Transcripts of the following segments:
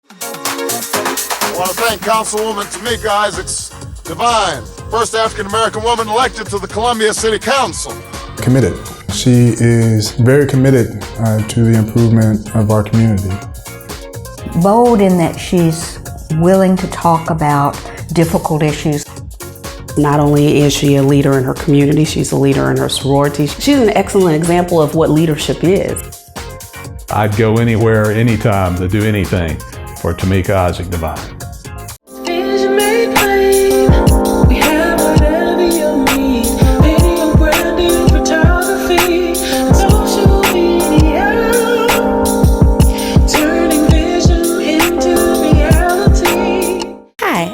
I want to thank Councilwoman Tameika Devine, first African-American woman elected to the Columbia City Council. Committed. She is very committed to the improvement of our community. Bold in that she's willing to talk about difficult issues. Not only is she a leader in her community, she's a leader in her sorority. She's an excellent example of what leadership is. I'd go anywhere, anytime to do anything for Tameika Devine.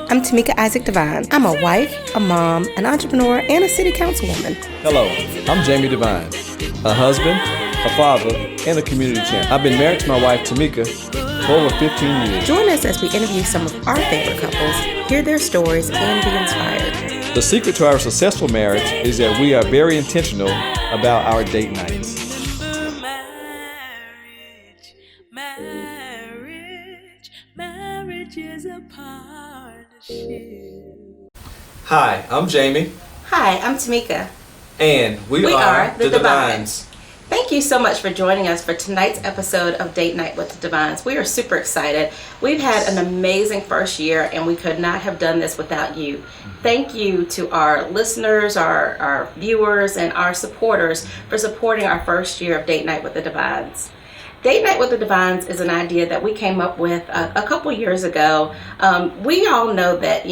I'm Tameika Devine. I'm a wife, a mom, an entrepreneur, and a city councilwoman. Hello, I'm Jamie Devine, a husband, a father, and a community champion. I've been married to my wife Tameika for over 15 years. Join us as we interview some of our favorite couples, hear their stories, and be inspired. The secret to our successful marriage is that we are very intentional about our date nights. Marriage is a partnership. Hi, I'm Jamie. Hi, I'm Tameika. And we are the Devines. Thank you so much for joining us for tonight's episode of Date Night with the Devines. We are super excited. We've had an amazing first year, and we could not have done this without you. Thank you to our listeners, our viewers, and our supporters for supporting our first year of Date Night with the Devines. Date Night with the Devines is an idea that we came up with a couple years ago. We all know that,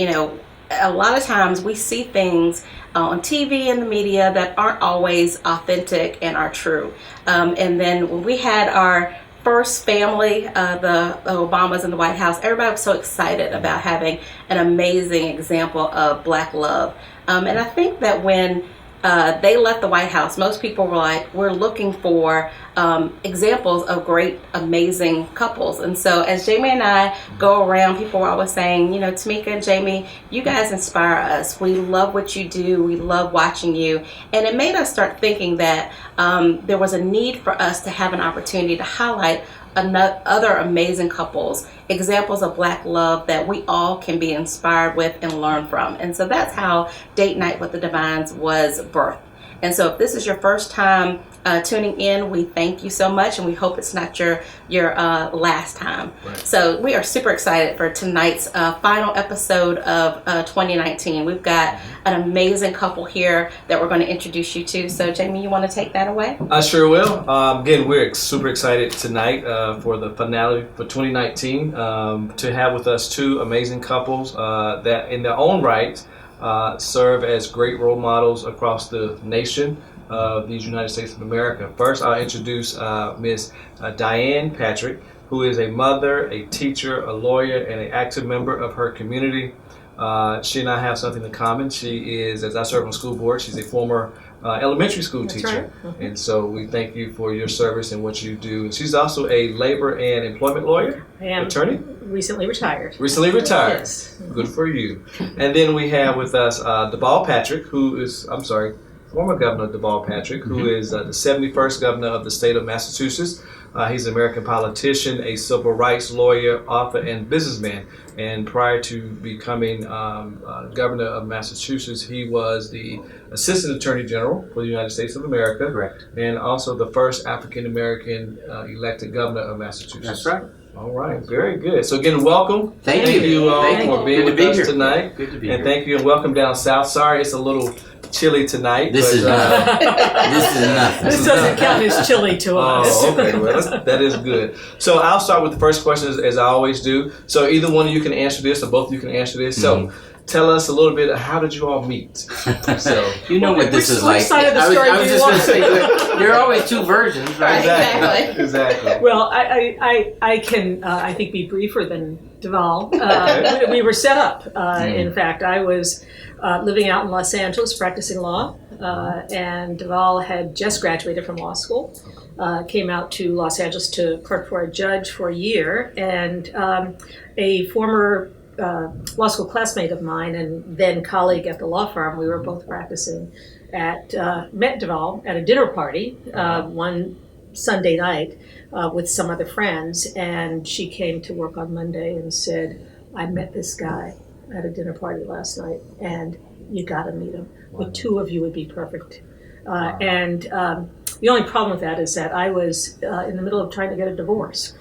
a lot of times we see things on TV and the media that aren't always authentic and are true. And then when we had our first family, the Obamas in the White House, everybody was so excited about having an amazing example of Black love. And I think that when they left the White House, most people were like, we're looking for examples of great, amazing couples. And so as Jamie and I go around, people were always saying, Tameika and Jamie, you guys inspire us. We love what you do. We love watching you. And it made us start thinking that there was a need for us to have an opportunity to highlight other amazing couples, examples of Black love that we all can be inspired with and learn from. And so that's how Date Night with the Devines was birthed. And so if this is your first time tuning in, we thank you so much, and we hope it's not your last time. Right. So we are super excited for tonight's final episode of 2019. We've got an amazing couple here that we're going to introduce you to. So Jamie, you want to take that away? I sure will. Again, we're super excited tonight for the finale for 2019 to have with us two amazing couples that in their own right serve as great role models across the nation of these United States of America. First, I'll introduce Miss Diane Patrick, who is a mother, a teacher, a lawyer, and an active member of her community. She and I have something in common. She is, as I serve on the school board, she's a former elementary school teacher. Right. Mm-hmm. And so we thank you for your service and what you do. And she's also a labor and employment lawyer, attorney. Recently retired. Yes. Good for you. And then we have with us Deval Patrick, former Governor Deval Patrick, who is the 71st governor of the state of Massachusetts. He's an American politician, a civil rights lawyer, author, and businessman. And prior to becoming governor of Massachusetts, he was the Assistant Attorney General for the United States of America. Correct. And also the first African American elected governor of Massachusetts. That's right. All right, very good. So again, welcome. Thank you all for being with us tonight. Good to be here. And thank you, and welcome down south. Sorry, it's a little chilly tonight. This is enough. This doesn't count as chilly to us. Oh, okay. Well, that is good. So I'll start with the first question as I always do. So either one of you can answer this, or both of you can answer this. So tell us a little bit of how did you all meet? So you know what this is like. Which side of the story I was just going to say, there are always two versions, right? Exactly. Well, I can I think be briefer than Deval. We were set up. In fact, I was living out in Los Angeles practicing law, and Deval had just graduated from law school. Came out to Los Angeles to clerk for a judge for a year, and a former law school classmate of mine and then colleague at the law firm, we were both practicing met Deval at a dinner party one Sunday night with some other friends, and she came to work on Monday and said, I met this guy at a dinner party last night, and you got to meet him. The two of you would be perfect. And the only problem with that is that I was in the middle of trying to get a divorce.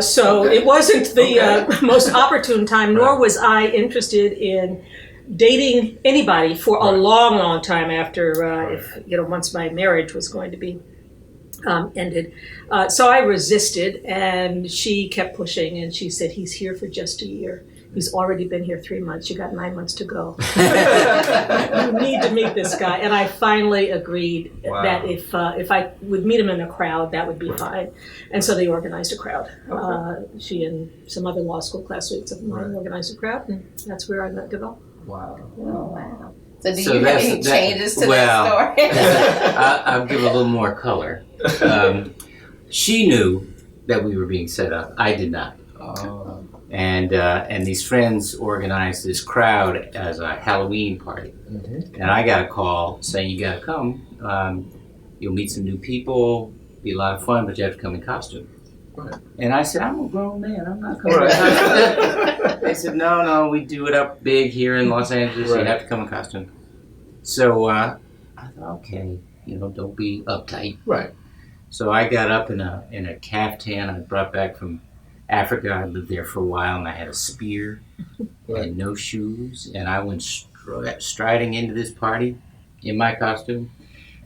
So it wasn't the most opportune time, nor was I interested in dating anybody for a long time after, if once my marriage was going to be ended. So I resisted, and she kept pushing, and she said, he's here for just a year. He's already been here 3 months. You got 9 months to go. You need to meet this guy. And I finally agreed that if I would meet him in a crowd, that would be fine. And so they organized a crowd. She and some other law school classmates of mine organized a crowd, and that's where I met Deval. Wow. Oh, wow. So do you have any changes to that story? I'll give a little more color. She knew that we were being set up. I did not. And these friends organized this crowd as a Halloween party. And I got a call saying, you got to come. You'll meet some new people. Be a lot of fun, but you have to come in costume. And I said, I'm a grown man. I'm not coming in costume. They said, no, we do it up big here in Los Angeles. You have to come in costume. So I thought, okay, don't be uptight. So I got up in a caftan I brought back from Africa. I lived there for a while, and I had a spear and no shoes, and I went striding into this party in my costume.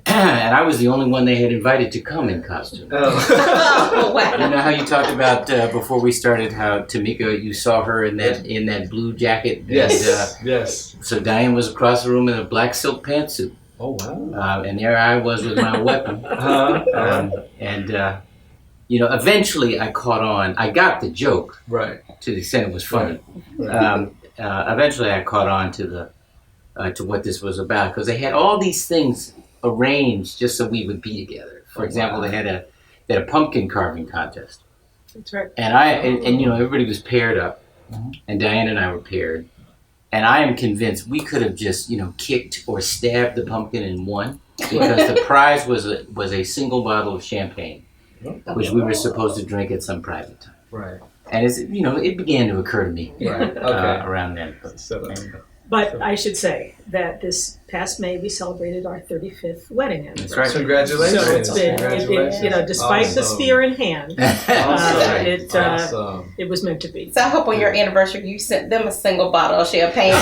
And I was the only one they had invited to come in costume. Oh, wow. You know how you talked about before we started how Tameika, you saw her in that blue jacket? Yes, yes. So Diane was across the room in a black silk pantsuit. Oh, wow. And there I was with my weapon. Eventually I caught on. I got the joke, to the extent it was funny. Eventually I caught on to what this was about, because they had all these things arranged just so we would be together. For example, they had a pumpkin carving contest. That's right. And everybody was paired up, and Diane and I were paired. And I am convinced we could have just, kicked or stabbed the pumpkin and won, because the prize was a single bottle of champagne, which we were supposed to drink at some private time. Right. And it began to occur to me around then. But I should say that this past May we celebrated our 35th wedding anniversary. That's right. Congratulations. So it's been, despite the spear in hand, it was meant to be. So I hope on your anniversary you sent them a single bottle of champagne.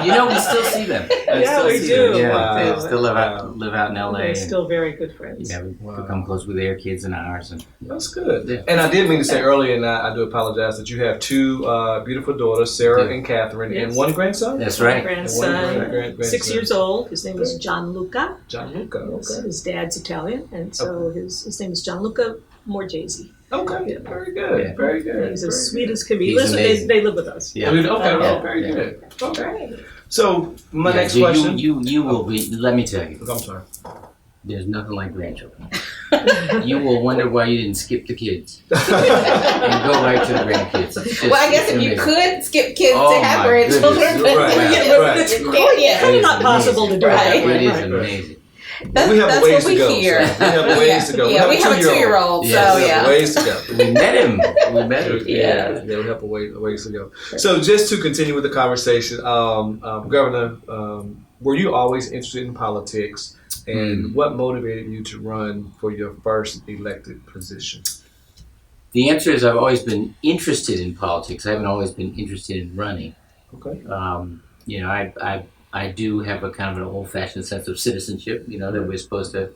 We still see them. We do. They still live out in LA. They're still very good friends. Yeah, we become close with their kids and ours. And that's good. Yeah. And I did mean to say earlier, and I do apologize, that you have two beautiful daughters, Sarah and Catherine, and one grandson? That's right. Grandson, 6 years old. His name is Gianluca. Gianluca. His dad's Italian, and so his name is Gianluca Morgese. Okay, very good. Yeah. Very good. He's as sweet as can be. Listen, they live with us. Yeah. Okay. Very good. Okay. So my next question. You will be. Let me tell you. I'm sorry. There's nothing like grandchildren. You will wonder why you didn't skip the kids and go right to the grandkids. Well, I guess if you could skip kids to have grandchildren, but it's kind of not possible to do it. It is amazing. That's what we hear. We have a ways to go. Yeah, we have a 2-year-old, so yeah. Ways to go. We met him. Yeah, we have a ways to go. So just to continue with the conversation, Governor, were you always interested in politics? And what motivated you to run for your first elected position? The answer is I've always been interested in politics. I haven't always been interested in running. Okay. I do have a kind of an old-fashioned sense of citizenship, that we're supposed to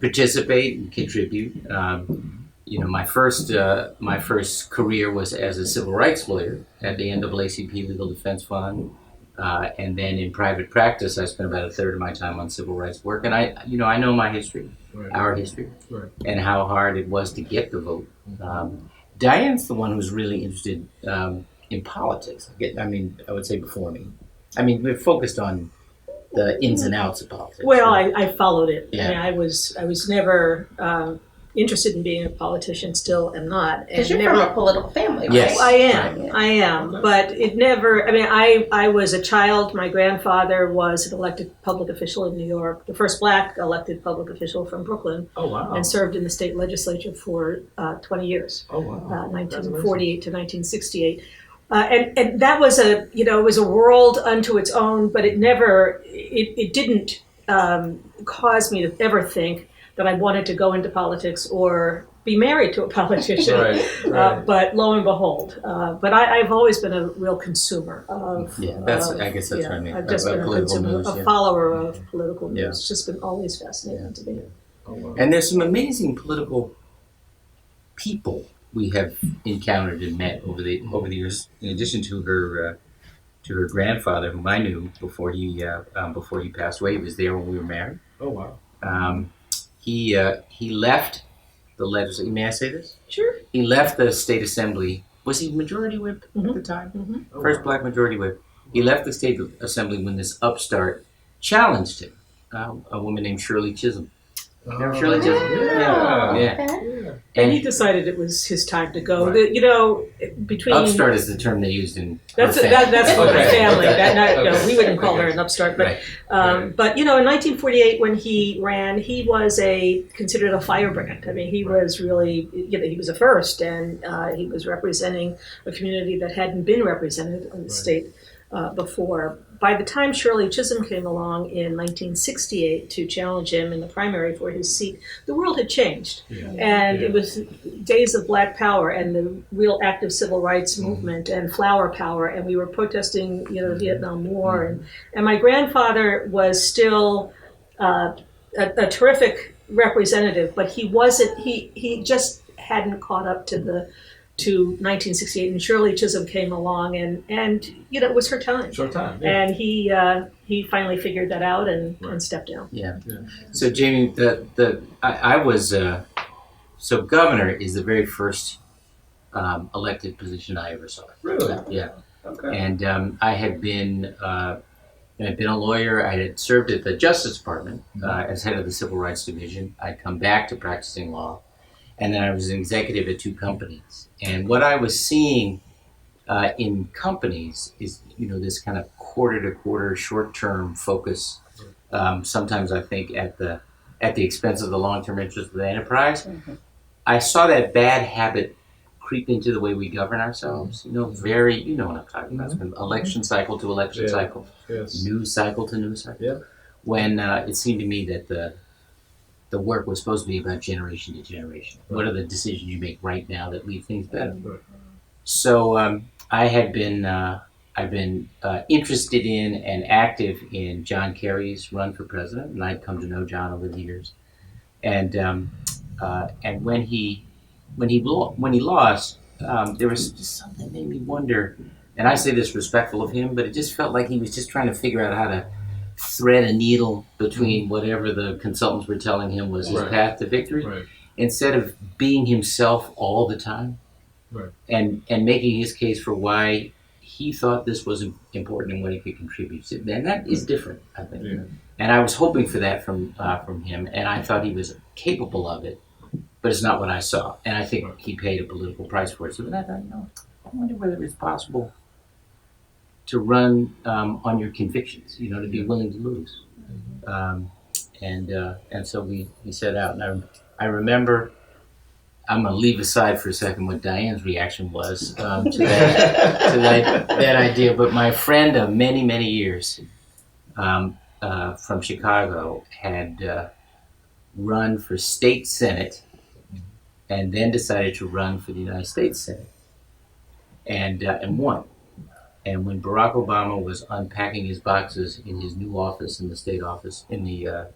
participate and contribute. My first career was as a civil rights lawyer at the NAACP Legal Defense Fund. And then in private practice, I spent about a third of my time on civil rights work. And I know my history, our history, and how hard it was to get the vote. Diane's the one who's really interested in politics. I would say before me. We're focused on the ins and outs of politics. Well, I followed it. Yeah. I was never interested in being a politician, still am not. Because you're from a political family, right? Yes. I am, but it never, I mean, I was a child. My grandfather was an elected public official in New York, the first black elected public official from Brooklyn. Oh, wow. And served in the state legislature for 20 years, Oh, wow. 1948 to 1968. And that was it was a world unto its own, but it didn't cause me to ever think that I wanted to go into politics or be married to a politician. Right. But lo and behold, but I've always been a real consumer of. I guess that's what I mean. I've just been a political consumer, news, a follower of political news. Yeah. It's just been always fascinating to me. Oh, wow. And there's some amazing political people we have encountered and met over the years. In addition to her grandfather, whom I knew before he passed away. He was there when we were married. Oh, wow. He left the legislature. May I say this? Sure. He left the state assembly. Was he majority whip at the time? Mm-hmm. First black majority whip. He left the state assembly when this upstart challenged him. A woman named Shirley Chisholm. Remember Shirley Chisholm? Yeah. And he decided it was his time to go. Right. Between upstart is the term they used in. that's her for the family. Okay. We wouldn't call her an upstart, but but in 1948 when he ran, he was considered a firebrand. I mean, he was really he was a first, and he was representing a community that hadn't been represented in the state before. By the time Shirley Chisholm came along in 1968 to challenge him in the primary for his seat, the world had changed. And it was days of black power and the real active civil rights movement and flower power, and we were protesting the Vietnam War. And my grandfather was still a terrific representative, but he just hadn't caught up to 1968, and Shirley Chisholm came along, and it was her time. Short time. Yeah. And he finally figured that out and stepped down. Yeah. So Jamie, I was so governor is the very first elected position I ever saw. Really? Yeah. Okay. And I had been a lawyer. I had served at the Justice Department as head of the Civil Rights Division. I'd come back to practicing law. And then I was an executive at 2 companies. And what I was seeing in companies is, this kind of quarter-to-quarter, short-term focus. Sometimes I think at the expense of the long-term interest of the enterprise. Mm-hmm. I saw that bad habit creep into the way we govern ourselves. You know what I'm talking about. It's been election cycle to election cycle, news cycle to news cycle. Yeah. When it seemed to me that the work was supposed to be about generation to generation. Right. What are the decisions you make right now that leave things better? Right. So I've been interested in and active in John Kerry's run for president, and I'd come to know John over the years. And when he lost, there was just something that made me wonder. And I say this respectful of him, but it just felt like he was just trying to figure out how to thread a needle between whatever the consultants were telling him was his path to victory, instead of being himself all the time, and making his case for why he thought this was important and what he could contribute. And that is different, I think. Yeah. And I was hoping for that from him, and I thought he was capable of it, but it's not what I saw. And I think he paid a political price for it. So then I thought, I wonder whether it's possible to run on your convictions, to be willing to lose. And so we set out. And I remember, I'm going to leave aside for a second what Diane's reaction was to that idea. But my friend of many, many years from Chicago had run for state senate and then decided to run for the United States Senate and won. And when Barack Obama was unpacking his boxes in his new office in the state office, in the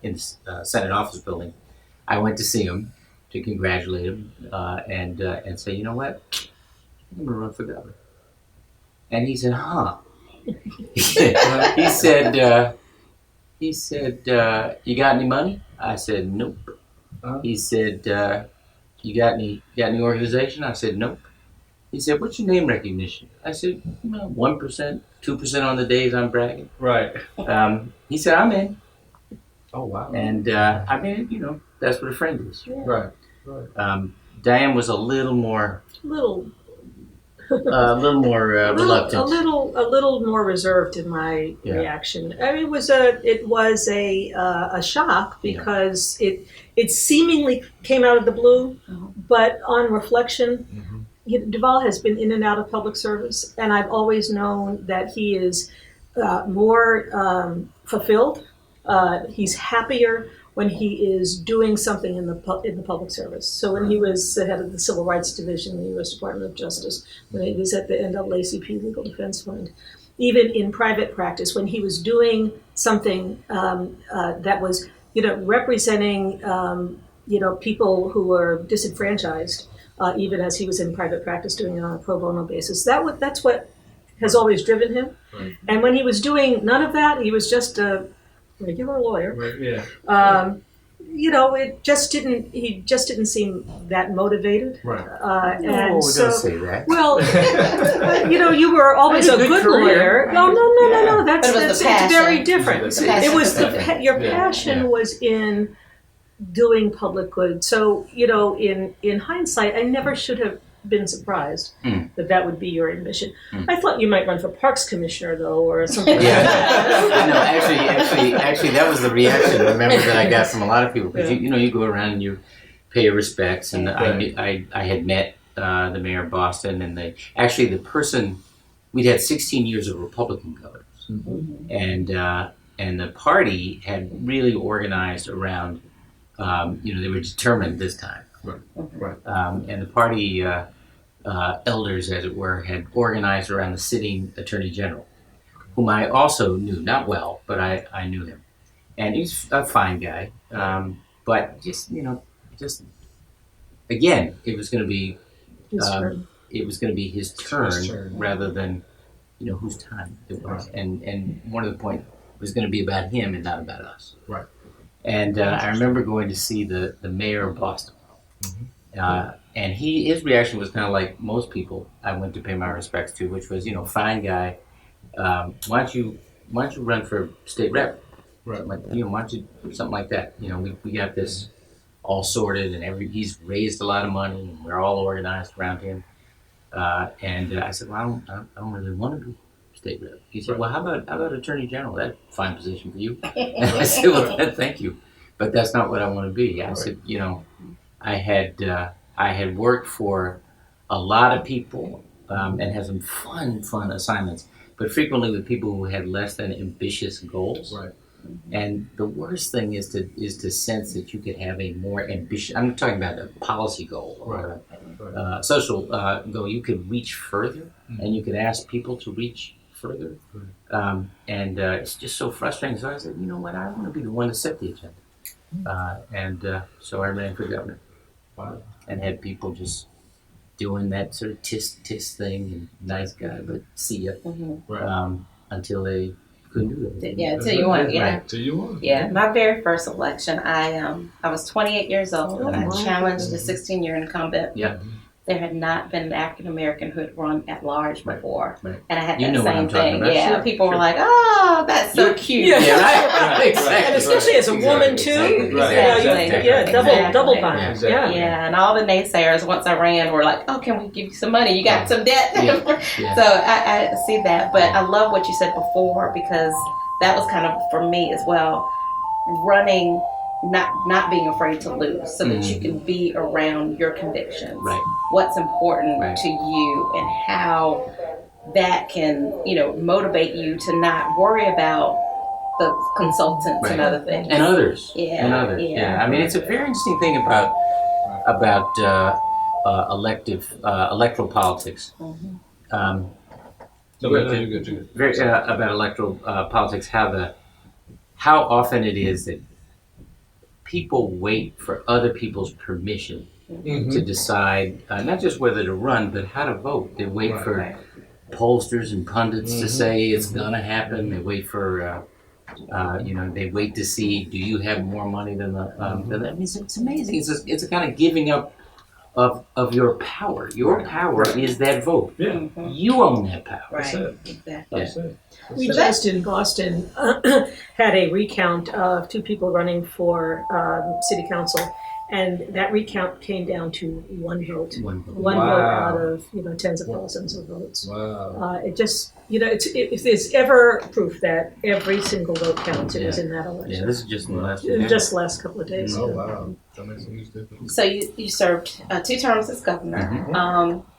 Senate office building, I went to see him to congratulate him and say, you know what, I'm going to run for governor. And he said, huh? He said, you got any money? I said, nope. He said, you got any organization? I said, nope. He said, what's your name recognition? I said, 1%, 2% on the days I'm bragging. Right. He said, I'm in. Oh, wow. And that's what a friend is. Right. Diane was a little more little reluctant. a little more reserved in my reaction. I mean, it was a shock because it seemingly came out of the blue, but on reflection, Deval has been in and out of public service, and I've always known that he is more fulfilled. He's happier when he is doing something in the public service. So when he was the head of the Civil Rights Division in the U.S. Department of Justice, when he was at the NAACP Legal Defense Fund, even in private practice, when he was doing something that was, representing, people who were disenfranchised, even as he was in private practice doing it on a pro bono basis. That's what has always driven him. Right. And when he was doing none of that, he was just a regular lawyer. Right, yeah. He just didn't seem that motivated. Right. Don't say that. Well, you were always a good lawyer. No. That's very different. It was your passion was in doing public good. So, in hindsight, I never should have been surprised that would be your ambition. I thought you might run for Parks Commissioner, though, or something like that. No, actually, that was the reaction. Remember that I got from a lot of people because you go around and you pay your respects, and I had met the mayor of Boston, and the person we'd had 16 years of Republican governors, and the party had really organized around. They were determined this time. Right. And the party elders, as it were, had organized around the sitting attorney general, whom I also knew, not well, but I knew him. And he's a fine guy. But again, it was going to be his turn rather than, whose time it was. Right. And one of the points was going to be about him and not about us. Right. And I remember going to see the mayor of Boston. And his reaction was kind of like most people I went to pay my respects to, which was, fine guy, why don't you run for state rep? Right. Like, why don't you do something like that? We got this all sorted, and he's raised a lot of money, and we're all organized around him. And I said, well, I don't really want to do state rep. He said, well, how about attorney general? That's a fine position for you. And I said, well, thank you, but that's not what I want to be. I said, I had worked for a lot of people and had some fun assignments, but frequently with people who had less than ambitious goals. Right. And the worst thing is to sense that you could have a more ambitious. I'm talking about a policy goal or a social goal. You could reach further, and you could ask people to reach further. And it's just so frustrating. So I said, you know what? I want to be the one to set the agenda. So I ran for governor. Wow. And had people just doing that sort of tisk thing and nice guy, but see ya until they couldn't do that. Yeah, until you won. Yeah, right. Till you won. Yeah, my very first election, I was 28 years old, and I challenged a 16-year incumbent. Yeah. There had not been an African American who had run at large before, right. And I had that same thing. Yeah, sure. People were like, "Oh, that's so cute." Yeah, right. Exactly. And especially as a woman too. Exactly. Double fine. Yeah, and all the naysayers once I ran were like, "Oh, can we give you some money? You got some debt." So I see that, but I love what you said before because that was kind of for me as well, running. Not being afraid to lose so that you can be around your convictions. Right. What's important to you and how that can, motivate you to not worry about the consultants and other things. And others. Yeah. And others. Yeah. I mean, it's a very interesting thing about electoral politics. You're good. About electoral politics, how often it is that people wait for other people's permission to decide not just whether to run, but how to vote. They wait for pollsters and pundits to say it's going to happen. They wait for, they wait to see, do you have more money than the, I mean, it's amazing. It's a kind of giving up of your power. Your power is that vote. Yeah. You own that power. Right. Exactly. Yeah. We just in Boston had a recount of two people running for city council, And that recount came down to one vote. One vote Wow. out of tens of thousands of votes. Wow. It just if there's ever proof that every single vote counts, it was in that election. Yeah, this is just in the last Just the last couple of days. Oh, wow. That makes a huge difference. So you served 2 terms as governor,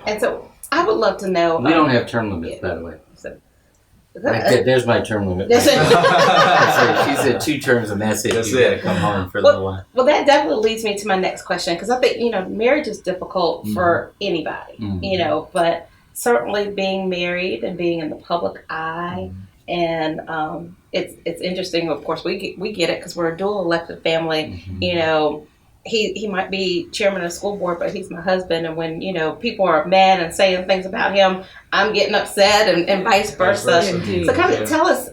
and so I would love to know. We don't have term limits, by the way. So, There's my term limit. That's it. She said 2 terms, and that's it. That's You it. gotta come home for a little while. Well, that definitely leads me to my next question, because I think marriage is difficult for anybody, but certainly being married and being in the public eye, and it's interesting. Of course, we get it because we're a dual elected family. He might be chairman of the school board, but he's my husband, and when people are mad and saying things about him, I'm getting upset, and vice versa. So kind of tell us,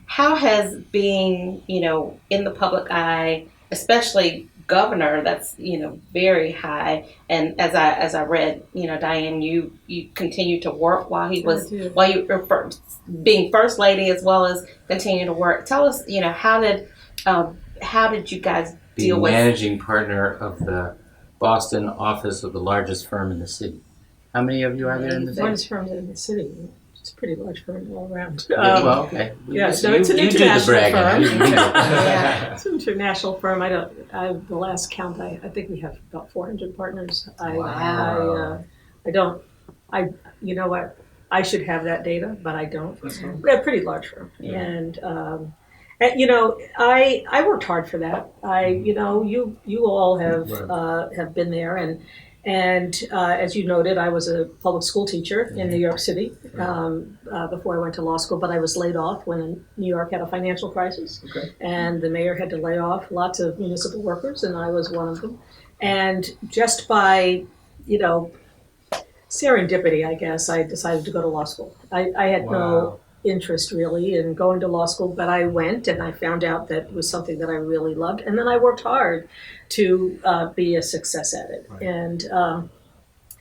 how has being in the public eye, especially governor, that's very high, and as I read, Diane, you continued to work while you were being first lady, as well as continue to work. Tell us, how did you guys The managing partner of the Boston office of the largest firm in the city. How many of you are there in the city? Largest firm in the city. It's a pretty large firm all around. Well, okay. It's an you do the international bragging. firm. It's an international firm. The last count, I think we have about 400 partners. You know what? I should have that data, but I don't. We're a pretty large firm. Yeah. And I worked hard for that. You all have been there, and as you noted, I was a public school teacher in New York City before I went to law school. But I was laid off when New York had a financial crisis, and the mayor had to lay off lots of municipal workers, and I was one of them. And just by serendipity, I guess, I decided to go to law school. I had no interest really in going to law school, but I went and I found out that it was something that I really loved, and then I worked hard to be a success at it.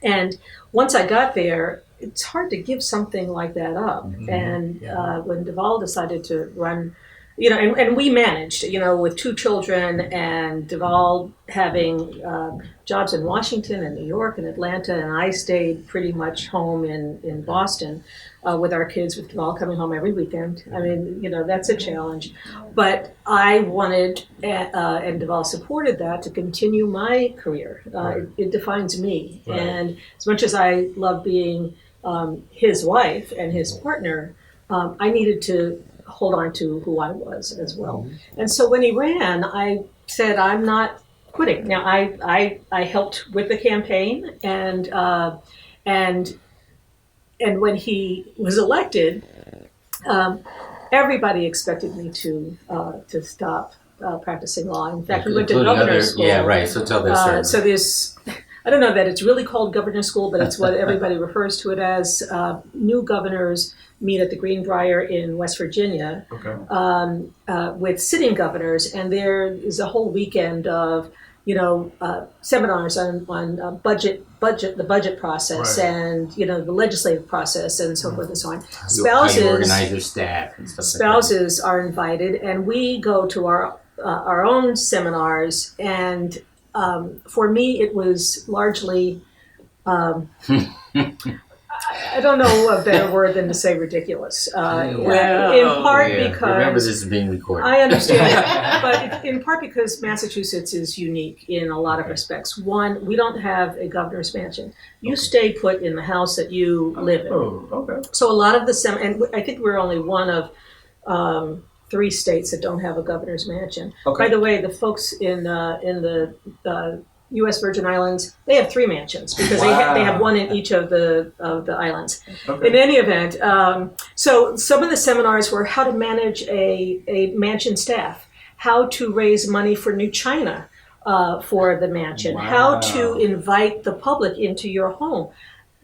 And once I got there, it's hard to give something like that up. And when Deval decided to run, and we managed, with 2 children, and Deval having jobs in Washington and New York and Atlanta, and I stayed pretty much home in Boston with our kids, with Deval coming home every weekend. I mean, that's a challenge. But I wanted, and Deval supported that, to continue my career. It defines me. And as much as I love being his wife and his partner, I needed to hold on to who I was as well. And so when he ran, I said, I'm not quitting. Now, I helped with the campaign, and when he was elected, everybody expected me to stop practicing law. In fact, we went to governor's school. Yeah, right. So tell this story. So there's, I don't know that it's really called governor's school, but it's what everybody refers to it as. New governors meet at the Greenbrier in West Virginia with sitting governors, and there is a whole weekend of seminars on the budget process, and the legislative process, and so forth and so on. How you organize your staff and stuff. Spouses are invited, and we go to our own seminars. And for me, it was largely. I don't know a better word than to say ridiculous. In part because remember this is being recorded. I understand, but in part because Massachusetts is unique in a lot of respects. One, we don't have a governor's mansion. You stay put in the house that you live in. So a lot of the and I think we're only one of 3 states that don't have a governor's mansion. By the way, the folks in the U.S. Virgin Islands, they have 3 mansions because they have one in each of the islands. In any event, so some of the seminars were how to manage a mansion staff, how to raise money for New China for the mansion, how to invite the public into your home.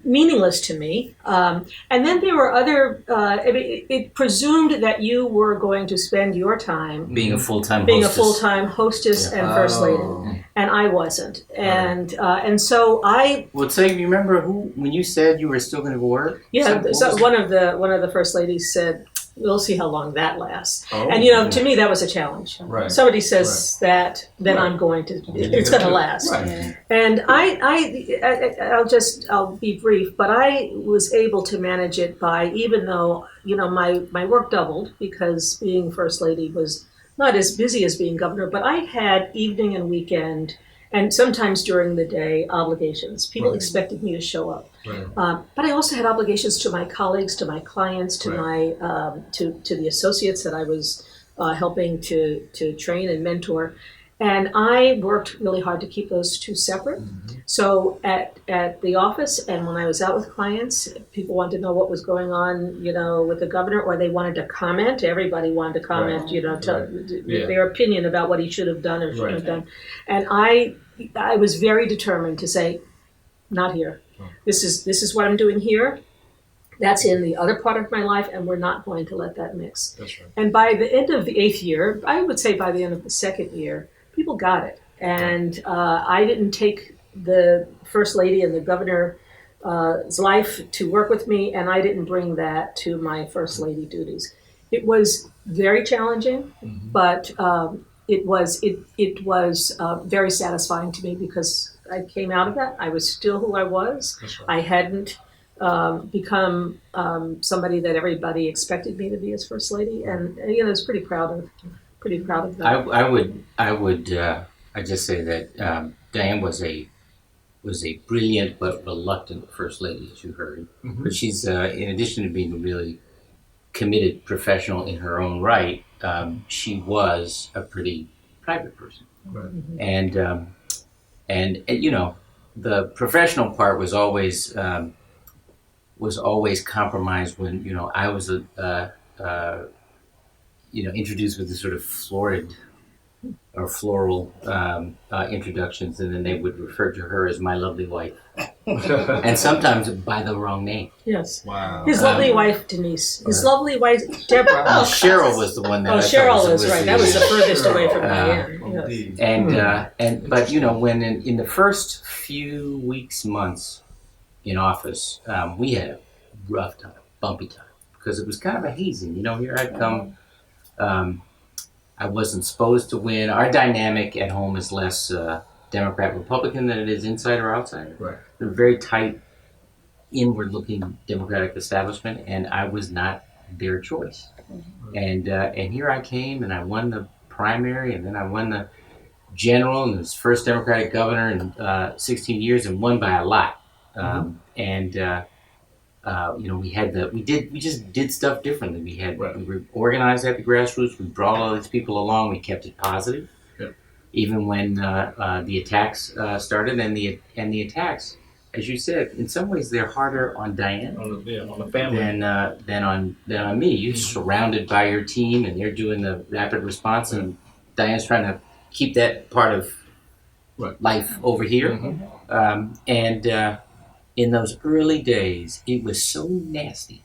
Meaningless to me. And then there were other, it presumed that you were going to spend your time being a full-time hostess and first lady. And I wasn't. And so I... Well, so you remember when you said you were still going to work? Yeah, so one of the first ladies said, we'll see how long that lasts. Oh, And, you know, to me, that was a challenge. Right. Somebody says that, then I'm going to, it's going to last. Right. And I'll be brief, but I was able to manage it by, even though, you know, my work doubled because being First Lady was not as busy as being governor, but I had evening and weekend and sometimes during the day obligations. People expected me to show up. Right. But I also had obligations to my colleagues, to my clients, to my to the associates that I was helping to train and mentor. And I worked really hard to keep those two separate. Mm-hmm. So at the office and when I was out with clients, people wanted to know what was going on, you know, with the governor, or they wanted to comment. Everybody wanted to comment, you know, their opinion about what he should have done or shouldn't have done. And I was very determined to say, not here. This is what I'm doing here. That's in the other part of my life, and we're not going to let that mix. That's right. And by the end of the 8th year, I would say by the end of the 2nd year, people got it. And I didn't take the First Lady and the Governor's life to work with me, and I didn't bring that to my First Lady duties. It was very challenging, but it was very satisfying to me because I came out of that. I was still who I was. Right. I hadn't become somebody that everybody expected me to be as First Lady, and you know, I was pretty proud of that. I just say that Diane was a brilliant but reluctant First Lady, as you heard. Mm-hmm. But she's in addition to being a really committed professional in her own right, she was a pretty private person. Right. Mm-hmm. And you know, the professional part was always compromised when, you know, I was introduced with this sort of florid or floral introductions, and then they would refer to her as my lovely wife, and sometimes by the wrong name. Yes. Wow. His lovely wife Denise. His lovely wife Deborah. Cheryl was the one that. Cheryl was right. That was the furthest away from Diane. Indeed. And but you know, when in the first few weeks, months in office, we had a rough time, bumpy time, because it was kind of a hazing. You know, here I'd come. I wasn't supposed to win. Our dynamic at home is less Democrat-Republican than it is inside or outside. Right. They're very tight, inward-looking Democratic establishment, and I was not their choice. Mm-hmm. And here I came, and I won the primary, and then I won the general, and was first Democratic governor in 16 years, and won by a lot. You know, we just did stuff differently. We were organized at the grassroots. We brought all these people along. We kept it positive, even when the attacks started. And the attacks, as you said, in some ways they're harder on Diane, on the family, than on me. You're surrounded by your team, and they're doing the rapid response, and Diane's trying to keep that part of life over here, in those early days, it was so nasty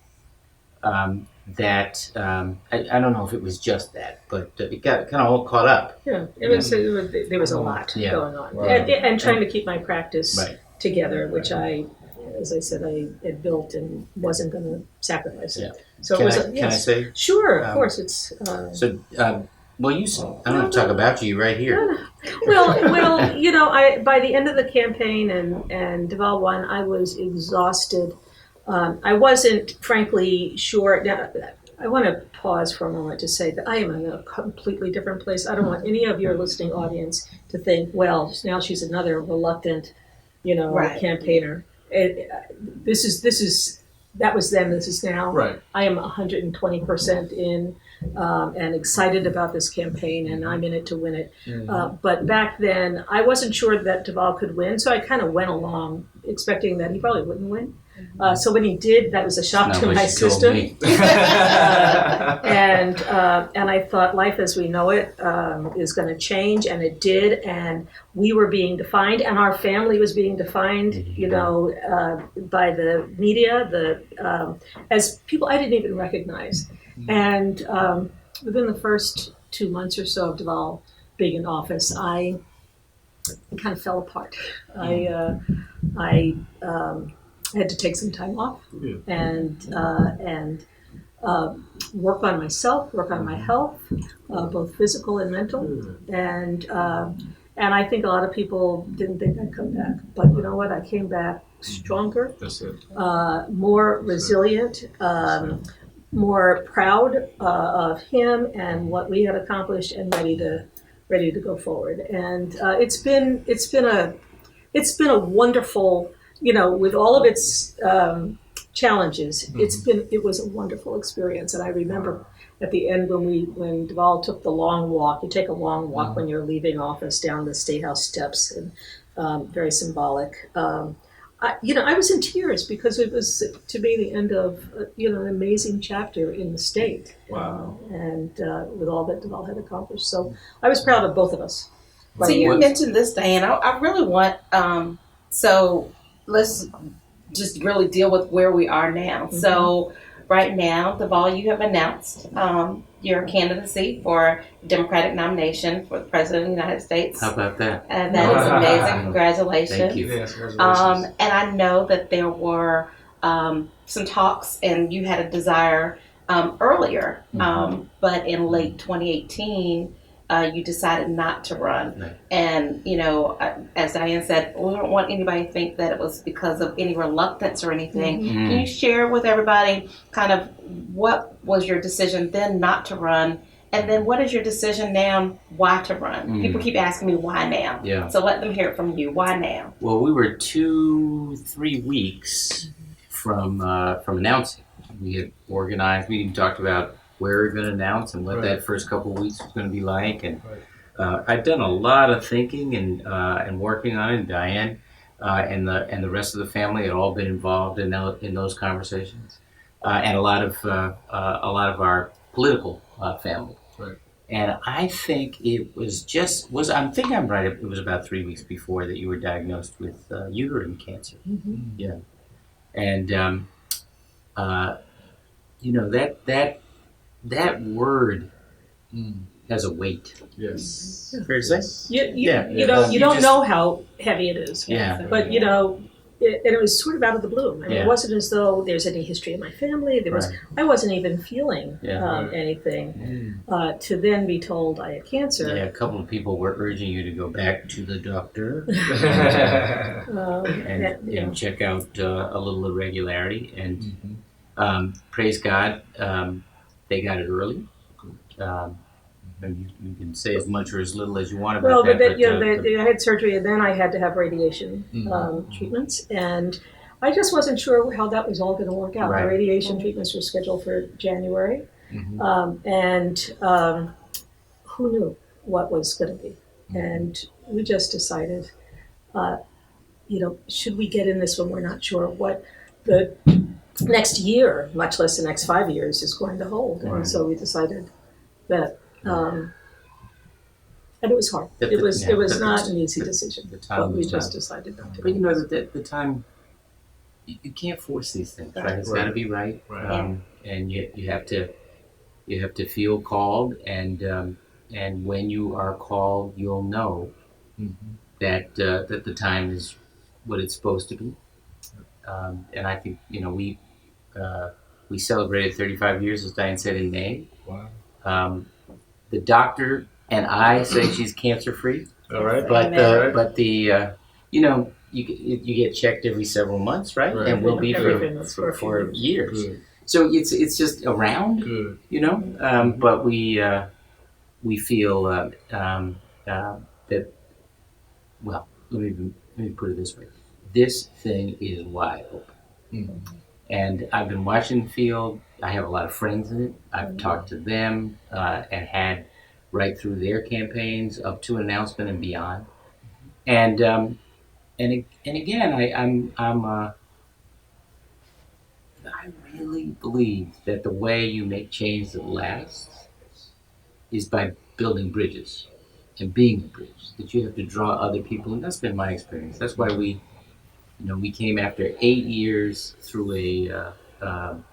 that I don't know if it was just that, but it got kind of all caught up. Yeah, there was a lot going on, and trying to keep my practice together, which I, as I said, I had built and wasn't going to sacrifice it. Yeah. So can I say? Sure, of course. It's well, I don't want to talk about you right here. Well, you know, by the end of the campaign and Deval won, I was exhausted. I wasn't, frankly, sure. Now, I want to pause for a moment to say that I am in a completely different place. I don't want any of your listening audience to think, well, now she's another reluctant, you know, campaigner. That was then, this is now. Right. I am 120% in and excited about this campaign, and I'm in it to win it. Mm-hmm. But back then, I wasn't sure that Deval could win, so I kind of went along expecting that he probably wouldn't win. So when he did, that was a shock to my system. And I thought life as we know it is going to change, and it did. And we were being defined, and our family was being defined, you know, by the media, as people I didn't even recognize. And within the first 2 months or so of Deval being in office, I kind of fell apart. I had to take some time off, and work on myself, work on my health, both physical and mental, and I think a lot of people didn't think I'd come back, but you know what? I came back stronger, more resilient, more proud of him and what we had accomplished, and ready to go forward. And it's been a wonderful, with all of its challenges. It was a wonderful experience, and I remember at the end when Deval took the long walk. You take a long walk when you're leaving office down the State House steps, and very symbolic. I was in tears because it was, to me, the end of an amazing chapter in the state. Wow. And with all that Deval had accomplished, so I was proud of both of us. So you mentioned this, Diane. I really want. So let's just really deal with where we are now. Mm-hmm. So right now, Deval, you have announced your candidacy for Democratic nomination for the President of the United States. How about that? And that is amazing. Congratulations. Thank you. Yes, congratulations. And I know that there were some talks, and you had a desire earlier, but in late 2018, you decided not to run. Right. And, as Diane said, we don't want anybody to think that it was because of any reluctance or anything. Mm-hmm. Can you share with everybody kind of what was your decision then not to run? And then what is your decision now why to run? People keep asking me why now. Yeah. So let them hear it from you. Why now? Well, we were 2-3 weeks from announcing. We had organized. We even talked about where we were going to announce and what that first couple of weeks was going to be like. And I'd done a lot of thinking and working on it. And Diane and the rest of the family had all been involved in those conversations, and a lot of our political family. Right. And I think it was I think I'm right. It was about 3 weeks before that you were diagnosed with uterine cancer. Mm-hmm. Yeah, and that word has a weight. Yes. Fair to say? You don't know how heavy it is. Yeah. But it was sort of out of the blue. I mean, it wasn't as though there's any history in my family. I wasn't even feeling anything. To then be told I had cancer. Yeah, a couple of people were urging you to go back to the doctor and check out a little irregularity. And praise God, they got it early. And you can say as much or as little as you want about that. I had surgery, and then I had to have radiation treatments, and I just wasn't sure how that was all going to work out. Right. The radiation treatments were scheduled for January, and who knew what was going to be? And we just decided, should we get in this when we're not sure what the next year, much less the next 5 years, is going to hold? And so we decided that. And it was hard. It was not an easy decision, but we just decided not to. But you know that the time, you can't force these things, right? It's got to be right, and you have to feel called, and when you are called, you'll know that the time is what it's supposed to be. And I think we celebrated 35 years, as Diane said, in May. Wow. The doctor and I say she's cancer free. All right. But you get checked every several months, right? And will be for years. Good. So it's just around. Good. But we feel that. Well, let me put it this way: this thing is wide open. And I've been watching the field. I have a lot of friends in it. I've talked to them and had right through their campaigns up to announcement and beyond. And again, I really believe that the way you make change that lasts is by building bridges and being a bridge. That you have to draw other people, and that's been my experience. That's why we came after 8 years through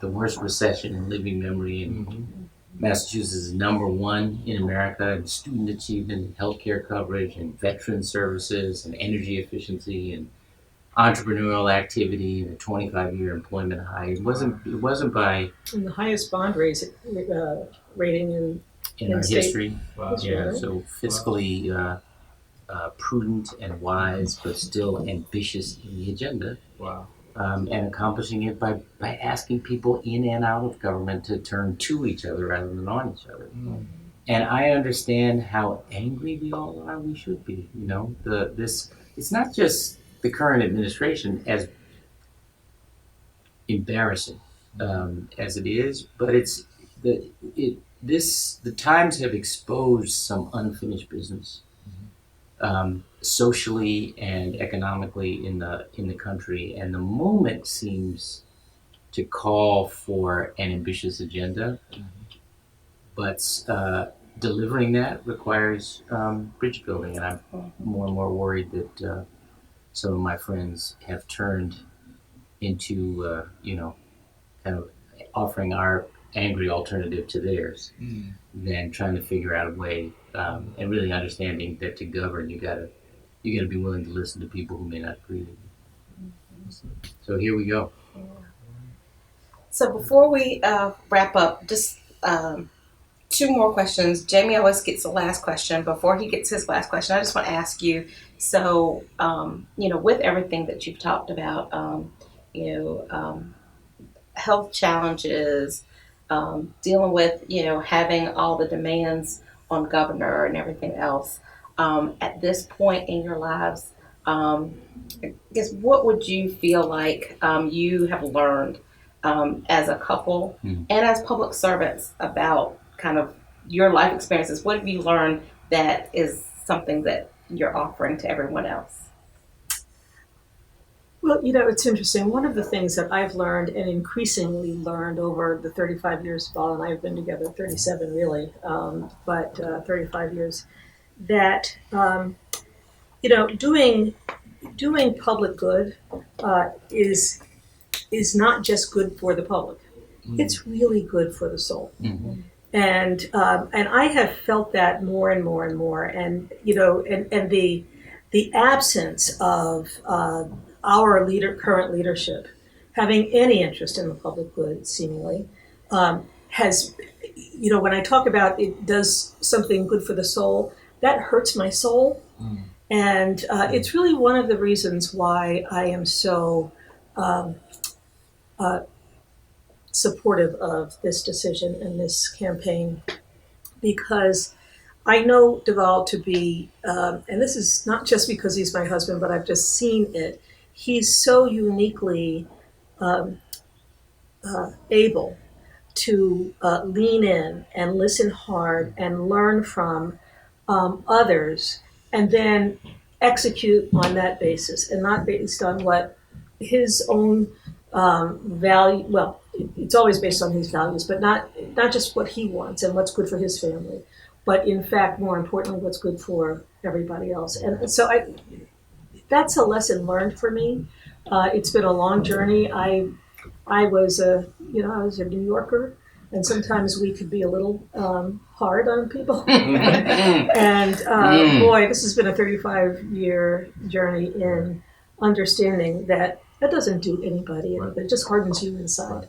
the worst recession in living memory, and Massachusetts is #1 in America in student achievement, and healthcare coverage, and veteran services, and energy efficiency, and entrepreneurial activity and a 25-year employment high. It wasn't by And the highest bond rating in our state history. history, Yeah, right? so fiscally prudent and wise, but still ambitious in the agenda. Wow. And accomplishing it by asking people in and out of government to turn to each other rather than on each other. And I understand how angry we all are. We should be. You know, it's not just the current administration, as embarrassing as it is, but the times have exposed some unfinished business, socially and economically in the country, and the moment seems to call for an ambitious agenda, but delivering that requires bridge building, and I'm more and more worried that some of my friends have turned into kind of offering our angry alternative to theirs, than trying to figure out a way and really understanding that to govern you gotta be willing to listen to people who may not agree with you. So here we go. So before we wrap up, just two more questions. Jamie always gets the last question. Before he gets his last question, I just want to ask you, so, with everything that you've talked about, health challenges, dealing with, having all the demands on governor and everything else, at this point in your lives, I guess, what would you feel like you have learned as a couple and as public servants about kind of your life experiences? What have you learned that is something that you're offering to everyone else? Well, it's interesting. One of the things that I've learned and increasingly learned over the 35 years Deval and I have been together, 37 really, but 35 years, that, doing public good is not just good for the public. It's really good for the soul. And I have felt that more and more and more. And, and the absence of our current leadership having any interest in the public good, seemingly, has, when I talk about it does something good for the soul, that hurts my soul. And it's really one of the reasons why I am so supportive of this decision and this campaign, because I know Deval to be, and this is not just because he's my husband, but I've just seen it, he's so uniquely able to lean in and listen hard and learn from others, and then execute on that basis, and not based on what his own value. Well, it's always based on his values, but not just what he wants and what's good for his family, but in fact, more importantly, what's good for everybody else. And so that's a lesson learned for me. It's been a long journey. I was a New Yorker, and sometimes we could be a little hard on people. And boy, this has been a 35-year journey in understanding that doesn't do anybody anything. It just hardens you inside.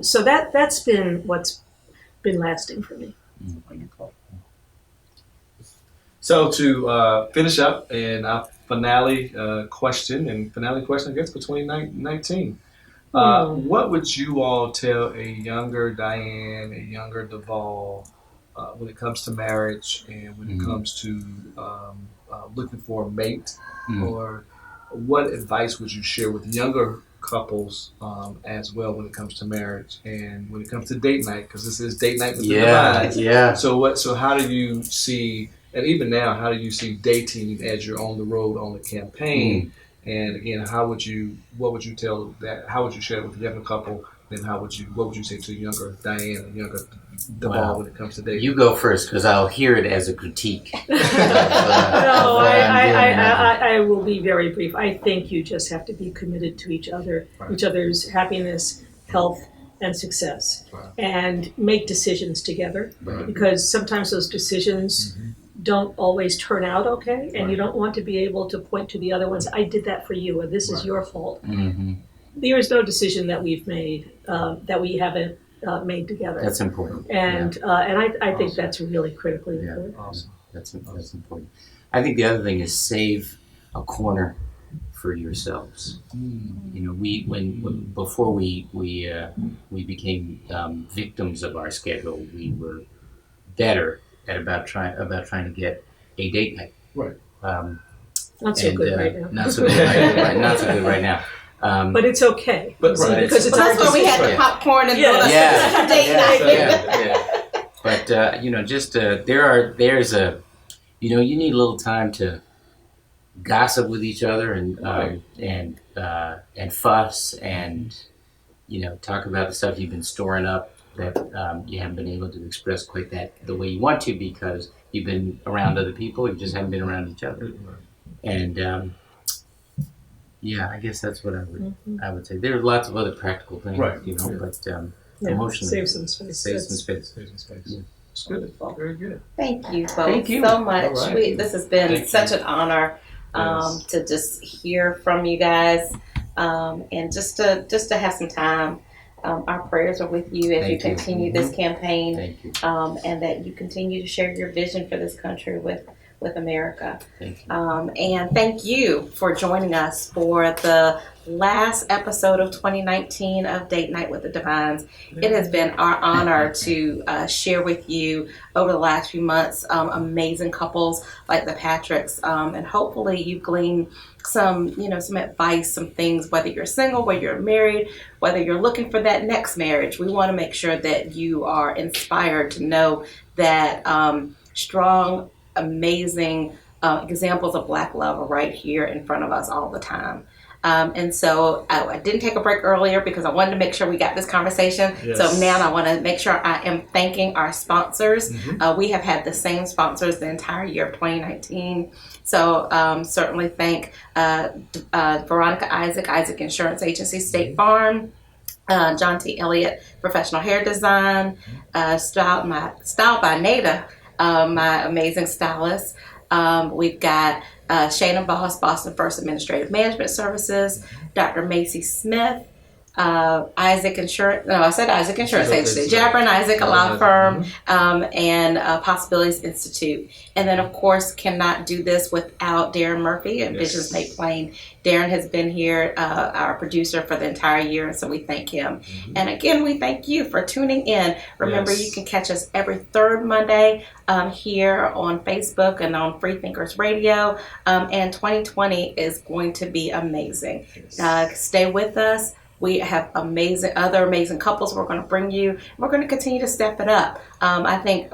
So that's been what's been lasting for me. So to finish up, and our finale question, I guess, for 2019. What would you all tell a younger Diane, a younger Deval, when it comes to marriage and when it comes to looking for a mate? Or what advice would you share with younger couples as well when it comes to marriage and when it comes to date night? Because this is date night with the Devines. Yeah. So how do you see, and even now, how do you see dating as you're on the road on the campaign? And again, what would you tell that? How would you share it with a younger couple? And what would you say to younger Diane and younger Deval when it comes to dating? You go first, because I'll hear it as a critique. No, I will be very brief. I think you just have to be committed to each other, each other's happiness, health, and success, and make decisions together. Because sometimes those decisions don't always turn out okay, and you don't want to be able to point to the other ones, I did that for you, or this is your fault. There is no decision that we've made that we haven't made together. That's important. And I think that's really critically important. Awesome. That's important. I think the other thing is save a corner for yourselves. You know, before we became victims of our schedule, we were better at trying to get a date night. Right. Not so good right now. Not so good not so good right now. But it's okay. But because it's that's why we had the popcorn and date night. But you know, just there's a, you know, you need a little time to gossip with each other and fuss and, you know, talk about the stuff you've been storing up that you haven't been able to express quite the way you want to because you've been around other people, you just haven't been around each other. And yeah, I guess that's what I would say. There are lots of other practical things, you know, but emotionally, save some space. Save some space. Yeah. It's good. Very good. Thank you both Thank you. so much. Right. This has been such an honor to just hear from you guys and just to have some time. Our prayers are with you as you continue this campaign. Thank you. And that you continue to share your vision for this country with America. Thank you. And thank you for joining us for the last episode of 2019 of Date Night with the Devines. It has been our honor to share with you over the last few months amazing couples like the Patricks, and hopefully you've gleaned some advice, some things, whether you're single, whether you're married, whether you're looking for that next marriage. We want to make sure that you are inspired to know that strong, amazing examples of Black love are right here in front of us all the time. And so I didn't take a break earlier because I wanted to make sure we got this conversation. Yes. So now I want to make sure I am thanking our sponsors. We have had the same sponsors the entire year of 2019. So certainly thank Veronica Isaac Insurance Agency, State Farm, John T. Elliott, Professional Hair Design, Styled by Nada, my amazing stylist. We've got Shana Boss, Boston First Administrative Management Services, Dr. Macy Smith, Isaac Insurance Agency, Jabber and Isaac, a law firm, and Possibilities Institute. And then, of course, cannot do this without Darren Murphy and Visions Made Plain. Darren has been here, our producer, for the entire year, and so we thank him. And again, we thank you for tuning in. Remember, you can catch us every third Monday here on Facebook and on Freethinkers Radio. And 2020 is going to be amazing. Stay with us. We have other amazing couples we're going to bring you. We're going to continue to step it up. I think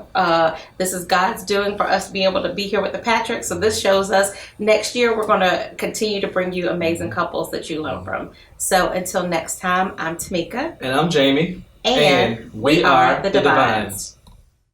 this is God's doing for us to be able to be here with the Patricks. So this shows us next year we're going to continue to bring you amazing couples that you learn from. So until next time, I'm Tameika. And I'm Jamie. And we are the Devines.